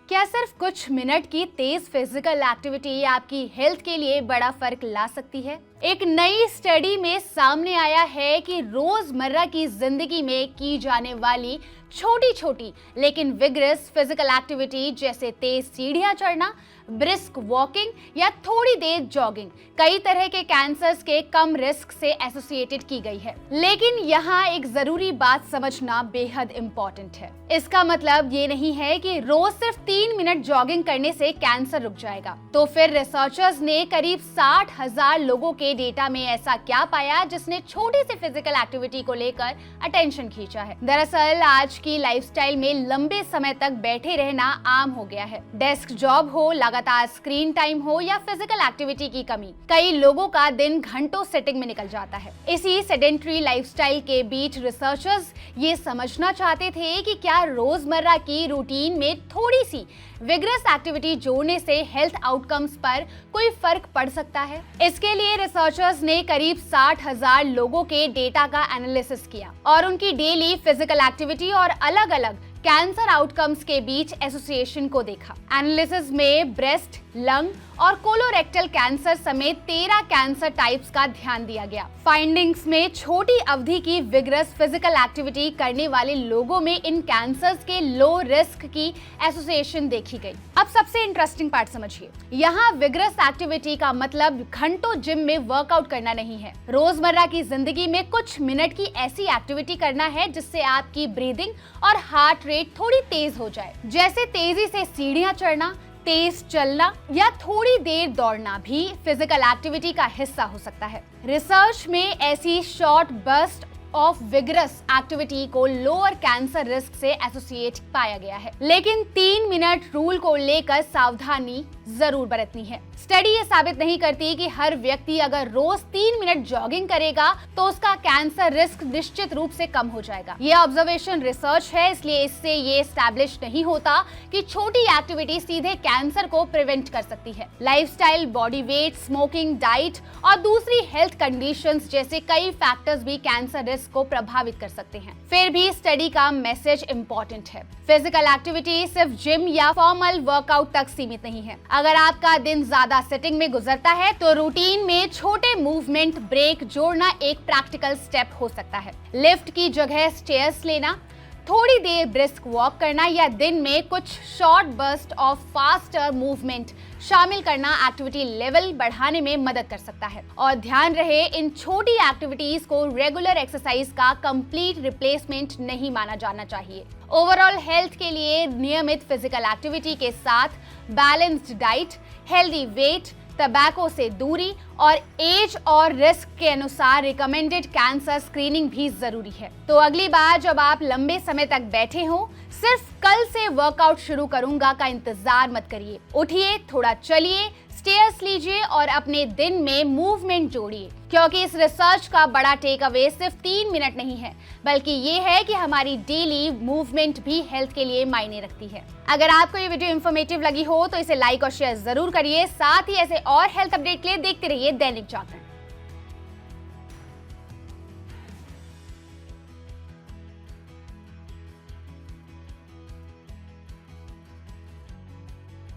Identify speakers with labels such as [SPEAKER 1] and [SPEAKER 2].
[SPEAKER 1] क्या सिर्फ कुछ मिनट की तेज फिजिकल एक्टिविटी आपकी हेल्थ के लिए बड़ा फर्क ला सकती है? एक नई स्टडी में सामने आया है कि रोजमर्रा की जिंदगी में की जाने वाली छोटी छोटी लेकिन विग्रस फिजिकल एक्टिविटी जैसे तेज सीढ़ियां चढ़ना, ब्रिस्क वॉकिंग या थोड़ी देर जॉगिंग कई तरह के कैंसर्स के कम रिस्क से एसोसिएटेड की गई है। लेकिन यहाँ एक जरूरी बात समझना बेहद इंपॉर्टेंट है। इसका मतलब ये नहीं है कि रोज सिर्फ 3 मिनट जॉगिंग करने से कैंसर रुक जाएगा। तो फिर रिसर्चर्स ने करीब 60,000 लोगों के डेटा में ऐसा क्या पाया जिसने छोटी सी फिजिकल एक्टिविटी को लेकर अटेंशन खींचा है। दरअसल आज की लाइफस्टाइल में लंबे समय तक बैठे रहना आम हो गया है। डेस्क जॉब हो, लगातार स्क्रीन टाइम हो या फिजिकल एक्टिविटी की कमी, कई लोगों का दिन घंटों सिटिंग में निकल जाता है। इसी सेडेंटरी लाइफस्टाइल के बीच रिसर्चर्स ये समझना चाहते थे कि क्या रोजमर्रा की रूटीन में थोड़ी सी विग्रस एक्टिविटी जोड़ने से हेल्थ आउटकम्स पर कोई फर्क पड़ सकता है। इसके लिए रिसर्चर्स ने करीब 60,000 लोगों के डेटा का एनालिसिस किया और उनकी डेली फिजिकल एक्टिविटी और अलग अलग कैंसर आउटकम्स के बीच एसोसिएशन को देखा। एनालिसिस में ब्रेस्ट, लंग और कोलोरेक्टल कैंसर समेत 13 कैंसर टाइप्स का ध्यान दिया गया। फाइंडिंग्स में छोटी अवधि की विग्रस फिजिकल एक्टिविटी करने वाले लोगों में इन कैंसर्स के लो रिस्क की एसोसिएशन देखी गई। अब सबसे इंटरेस्टिंग पार्ट समझिए। यहाँ विग्रस एक्टिविटी का मतलब घंटों जिम में वर्कआउट करना नहीं है। रोजमर्रा की जिंदगी में कुछ मिनट की ऐसी एक्टिविटी करना है जिससे आपकी ब्रीदिंग और हार्ट रेट थोड़ी तेज हो जाए। जैसे तेजी से सीढ़ियां चढ़ना, तेज चलना या थोड़ी देर दौड़ना भी फिजिकल एक्टिविटी का हिस्सा हो सकता है। रिसर्च में ऐसी short burst of vigorous activity को लोअर कैंसर रिस्क से एसोसिएट पाया गया है। लेकिन 3 मिनट रूल को लेकर सावधानी जरूर बरतनी है। स्टडी ये साबित नहीं करती कि हर व्यक्ति अगर रोज 3 मिनट जॉगिंग करेगा तो उसका कैंसर रिस्क निश्चित रूप से कम हो जाएगा। ये ऑब्जर्वेशन रिसर्च है, इसलिए इससे ये एस्टैब्लिश नहीं होता कि छोटी एक्टिविटी सीधे कैंसर को प्रिवेंट कर सकती है। Lifestyle, body weight, smoking, diet और दूसरी हेल्थ कंडीशंस जैसे कई फैक्टर्स भी कैंसर रिस्क को प्रभावित कर सकते हैं। फिर भी स्टडी का मैसेज इंपॉर्टेंट है। फिजिकल एक्टिविटी सिर्फ जिम या फॉर्मल वर्कआउट तक सीमित नहीं है। अगर आपका दिन ज्यादा सिटिंग में गुजरता है तो रूटीन में छोटे मूवमेंट ब्रेक जोड़ना एक प्रैक्टिकल स्टेप हो सकता है। लिफ्ट की जगह स्टेयर्स लेना, थोड़ी देर ब्रिस्क वॉक करना या दिन में कुछ short burst of faster movement शामिल करना एक्टिविटी लेवल बढ़ाने में मदद कर सकता है। और ध्यान रहे, इन छोटी एक्टिविटीज को रेगुलर एक्सरसाइज का कंप्लीट रिप्लेसमेंट नहीं माना जाना चाहिए। ओवरऑल हेल्थ के लिए नियमित फिजिकल एक्टिविटी के साथ balanced diet, healthy weight, tobacco से दूरी और एज और रिस्क के अनुसार रिकमेंडेड कैंसर स्क्रीनिंग भी जरूरी है। तो अगली बार जब आप लंबे समय तक बैठे हो, सिर्फ कल से वर्कआउट शुरू करूंगा का इंतजार मत करिए। उठिए, थोड़ा चलिए, स्टेयर्स लीजिए और अपने दिन में मूवमेंट जोड़िए, क्योंकि इस रिसर्च का बड़ा टेक अवे सिर्फ 3 मिनट नहीं है, बल्कि ये है कि हमारी डेली मूवमेंट भी हेल्थ के लिए मायने रखती है। अगर आपको ये वीडियो इंफॉर्मेटिव लगी हो तो इसे लाइक और शेयर जरूर करिए। साथ ही ऐसे और हेल्थ अपडेट के लिए देखते रहिए दैनिक जागरण।